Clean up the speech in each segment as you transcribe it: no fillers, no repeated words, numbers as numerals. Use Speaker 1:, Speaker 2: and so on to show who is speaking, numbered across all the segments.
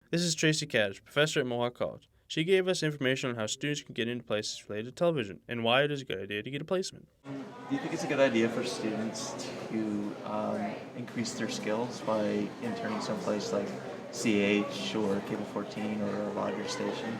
Speaker 1: This is Tracy Cash, professor at Mohawk College. She gave us information on how students can get into places related to television and why it is a good idea to get a placement.
Speaker 2: Do you think it's a good idea for students to increase their skills by interning someplace like CH or Cable 14 or a Rogers station?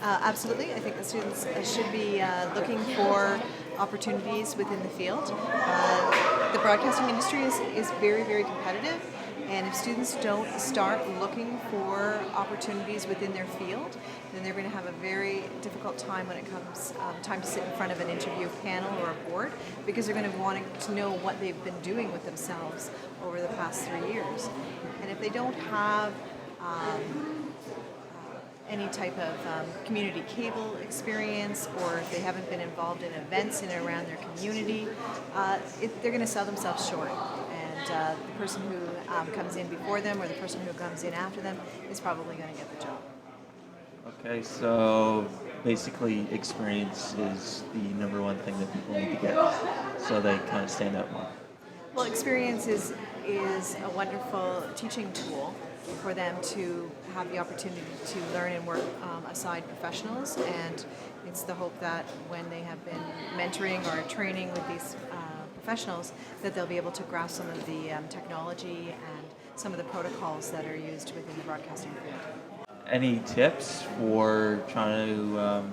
Speaker 3: Absolutely. I think the students should be looking for opportunities within the field. The broadcasting industry is very, very competitive, and if students don't start looking for opportunities within their field, then they're going to have a very difficult time when it comes time to sit in front of an interview panel or a board, because they're going to want to know what they've been doing with themselves over the past 3 years. And if they don't have any type of community cable experience, or if they haven't been involved in events in and around their community, they're going to sell themselves short. And the person who comes in before them or the person who comes in after them is probably going to get the job.
Speaker 2: Okay, so basically experience is the number one thing that people need to get so they kind of stand out more.
Speaker 3: Well, experience is a wonderful teaching tool for them to have the opportunity to learn and work aside professionals, and it's the hope that when they have been mentoring or training with these professionals, that they'll be able to grasp some of the technology and some of the protocols that are used within the broadcasting field.
Speaker 2: Any tips for trying to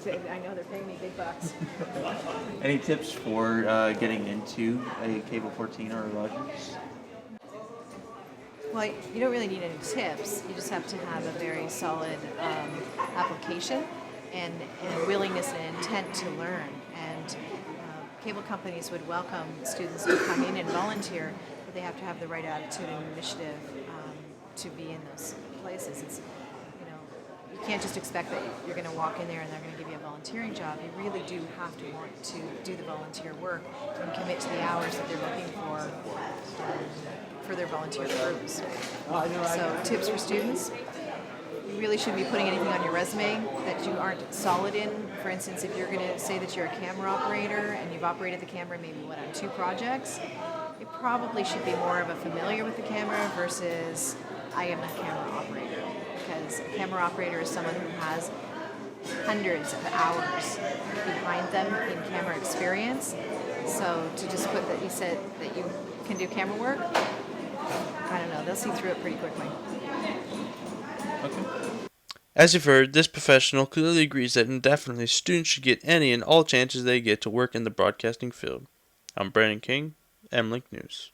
Speaker 3: I know they're paying me big bucks.
Speaker 2: any tips for getting into a Cable 14 or a Rogers?
Speaker 3: Well, you don't really need any tips. You just have to have a very solid application and a willingness and intent to learn. And cable companies would welcome students to come in and volunteer, but they have to have the right attitude and initiative to be in those places. You can't just expect that you're going to walk in there and they're going to give you a volunteering job. You really do have to want to do the volunteer work and commit to the hours that they're looking for their volunteer groups. So tips for students: you really shouldn't be putting anything on your resume that you aren't solid in. For instance, if you're going to say that you're a camera operator and you've operated the camera maybe on 2 projects, it probably should be more of a familiar with the camera versus I am a camera operator. Because a camera operator is someone who has hundreds of hours behind them in camera experience. So to just put that you said that you can do camera work, I don't know, they'll see through it pretty quickly.
Speaker 2: Okay.
Speaker 1: As you've heard, this professional clearly agrees that indefinitely students should get any and all chances they get to work in the broadcasting field. I'm Brandon King, MLink News.